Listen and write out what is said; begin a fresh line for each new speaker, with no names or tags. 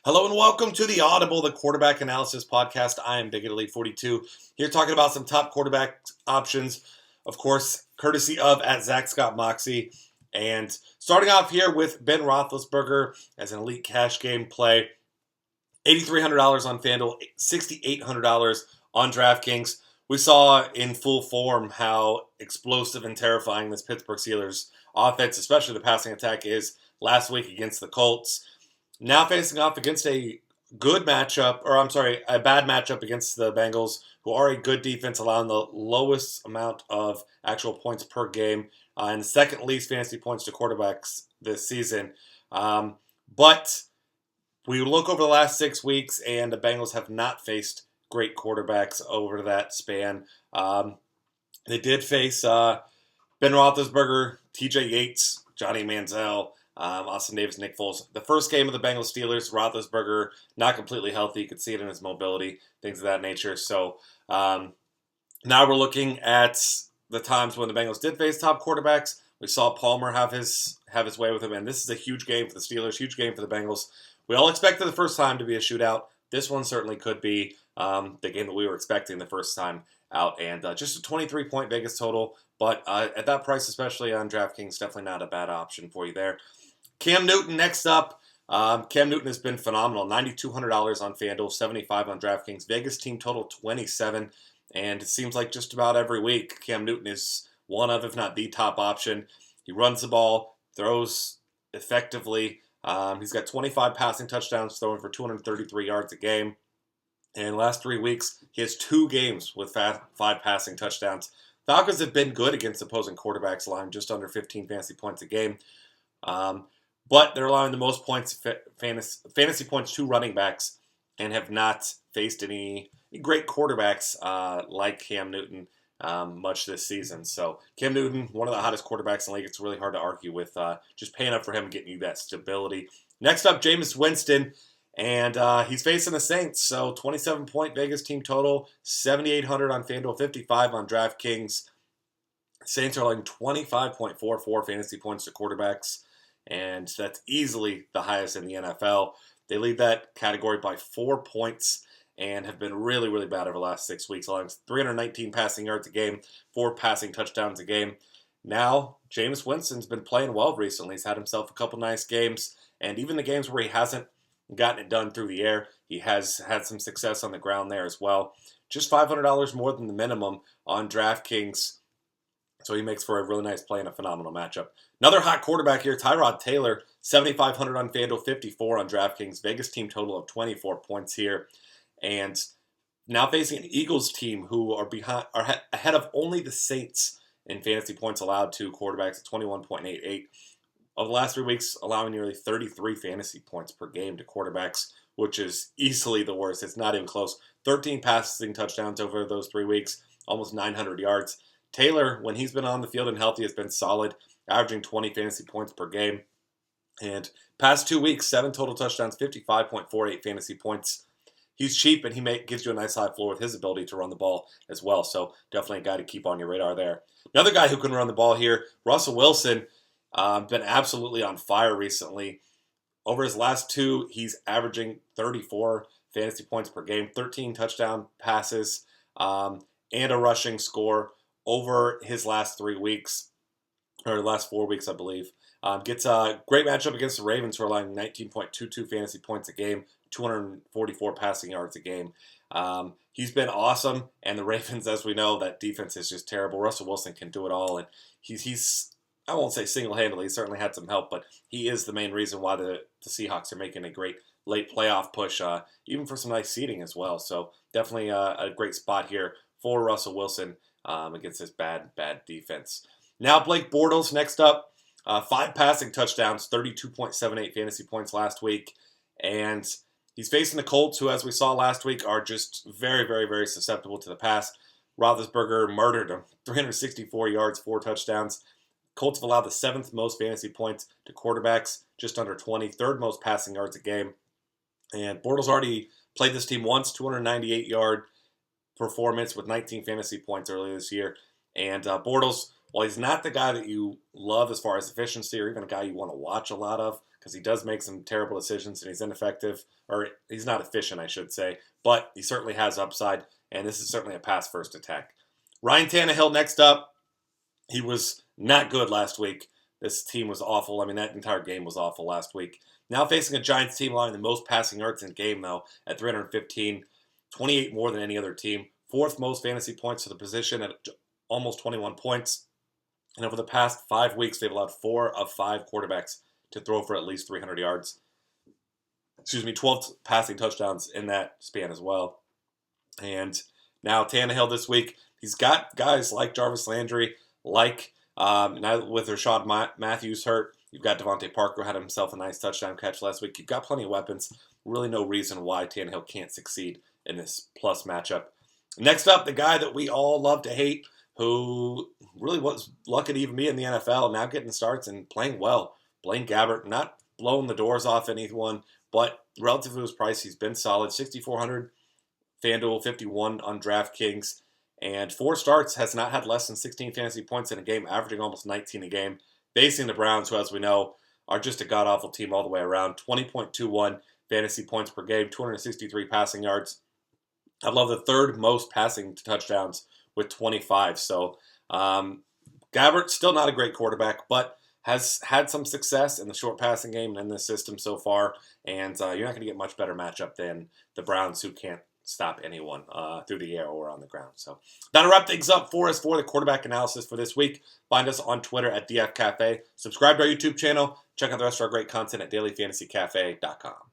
Hello and welcome to the Audible, the quarterback analysis podcast. I am Big Italy 42 here talking about some top quarterback options, of course, courtesy of at Zach Scott Moxie. And starting off here with Ben Roethlisberger as an elite cash game play. $8,300 on FanDuel, $6,800 on DraftKings. We saw in full form how explosive and terrifying this Pittsburgh Steelers offense, especially the passing attack, is last week against the Colts. Now facing off against a bad matchup against the Bengals, who are a good defense, allowing the lowest amount of actual points per game and the second least fantasy points to quarterbacks this season. But we look over the last 6 weeks, and the Bengals have not faced great quarterbacks over that span. They did face Ben Roethlisberger, TJ Yates, Johnny Manziel, Austin Davis, Nick Foles. The first game of the Bengals Steelers, Roethlisberger not completely healthy. You could see it in his mobility, things of that nature. So now we're looking at the times when the Bengals did face top quarterbacks. We saw Palmer have his way with him, and this is a huge game for the Steelers, huge game for the Bengals. We all expected the first time to be a shootout. This one certainly could be the game that we were expecting the first time out, and just a 23-point Vegas total. But at that price, especially on DraftKings, definitely not a bad option for you there. Cam Newton next up. Cam Newton has been phenomenal. $9,200 on FanDuel, $75 on DraftKings. Vegas team total 27, and it seems like just about every week Cam Newton is one of, if not the top option. He runs the ball, throws effectively. He's got 25 passing touchdowns, throwing for 233 yards a game. And in the last 3 weeks, he has 2 games with 5 passing touchdowns. Falcons have been good against opposing quarterbacks, allowing just under 15 fantasy points a game. But they're allowing the most points, fantasy points to running backs, and have not faced any great quarterbacks like Cam Newton much this season. So Cam Newton, one of the hottest quarterbacks in the league. It's really hard to argue with just paying up for him and getting you that stability. Next up, Jameis Winston, and he's facing the Saints. So 27-point Vegas team total, 7,800 on FanDuel, 55 on DraftKings. Saints are allowing 25.44 fantasy points to quarterbacks, and that's easily the highest in the NFL. They lead that category by 4 points and have been really, really bad over the last 6 weeks, allowing 319 passing yards a game, 4 passing touchdowns a game. Now, Jameis Winston's been playing well recently. He's had himself a couple nice games, and even the games where he hasn't gotten it done through the air, he has had some success on the ground there as well. Just $500 more than the minimum on DraftKings, so he makes for a really nice play and a phenomenal matchup. Another hot quarterback here, Tyrod Taylor, 7,500 on FanDuel, 54 on DraftKings. Vegas team total of 24 points here. And now facing an Eagles team who are ahead of only the Saints in fantasy points allowed to quarterbacks at 21.88. Over the last 3 weeks, allowing nearly 33 fantasy points per game to quarterbacks, which is easily the worst. It's not even close. 13 passing touchdowns over those 3 weeks, almost 900 yards. Taylor, when he's been on the field and healthy, has been solid, averaging 20 fantasy points per game. And past 2 weeks, 7 total touchdowns, 55.48 fantasy points. He's cheap, and he gives you a nice high floor with his ability to run the ball as well. So definitely a guy to keep on your radar there. Another guy who can run the ball here, Russell Wilson, been absolutely on fire recently. Over his last 2, he's averaging 34 fantasy points per game, 13 touchdown passes, and a rushing score over his last 3 weeks, or last 4 weeks, I believe. Gets a great matchup against the Ravens, who are allowing 19.22 fantasy points a game, 244 passing yards a game. He's been awesome, and the Ravens, as we know, that defense is just terrible. Russell Wilson can do it all, and he's I won't say single-handedly, he certainly had some help, but he is the main reason why the Seahawks are making a great late playoff push, even for some nice seeding as well. So definitely a great spot here for Russell Wilson against this bad defense. Now Blake Bortles next up. 5 passing touchdowns, 32.78 fantasy points last week. And he's facing the Colts, who, as we saw last week, are just very, very, very susceptible to the pass. Roethlisberger murdered him. 364 yards, 4 touchdowns. Colts have allowed the 7th most fantasy points to quarterbacks, just under 20. 3rd most passing yards a game. And Bortles already played this team once, 298-yard performance with 19 fantasy points earlier this year. And Bortles, while he's not the guy that you love as far as efficiency or even a guy you want to watch a lot of, because he does make some terrible decisions and he's ineffective, or he's not efficient, I should say, but he certainly has upside, and this is certainly a pass-first attack. Ryan Tannehill next up. He was not good last week. This team was awful. I mean, that entire game was awful last week. Now facing a Giants team allowing the most passing yards in the game, though, at 315, 28 more than any other team. Fourth most fantasy points for the position at almost 21 points. And over the past 5 weeks, they've allowed 4 of 5 quarterbacks to throw for at least 300 yards. 12 passing touchdowns in that span as well. And now Tannehill this week, he's got guys like Jarvis Landry, like now with Rashad Matthews hurt. You've got Devontae Parker had himself a nice touchdown catch last week. You've got plenty of weapons. Really no reason why Tannehill can't succeed in this plus matchup. Next up, the guy that we all love to hate, who really was lucky to even be in the NFL, now getting starts and playing well. Blaine Gabbert, not blowing the doors off anyone, but relative to his price, he's been solid. 6,400 FanDuel, 51 on DraftKings, and 4 starts, has not had less than 16 fantasy points in a game, averaging almost 19 a game. Facing the Browns, who, as we know, are just a god-awful team all the way around. 20.21 fantasy points per game, 263 passing yards. I love the third most passing touchdowns with 25. So Gabbert, still not a great quarterback, but has had some success in the short passing game and in this system so far. And you're not going to get much better matchup than the Browns, who can't stop anyone through the air or on the ground. So that'll wrap things up for us for the quarterback analysis for this week. Find us on Twitter at DF Cafe. Subscribe to our YouTube channel. Check out the rest of our great content at dailyfantasycafe.com.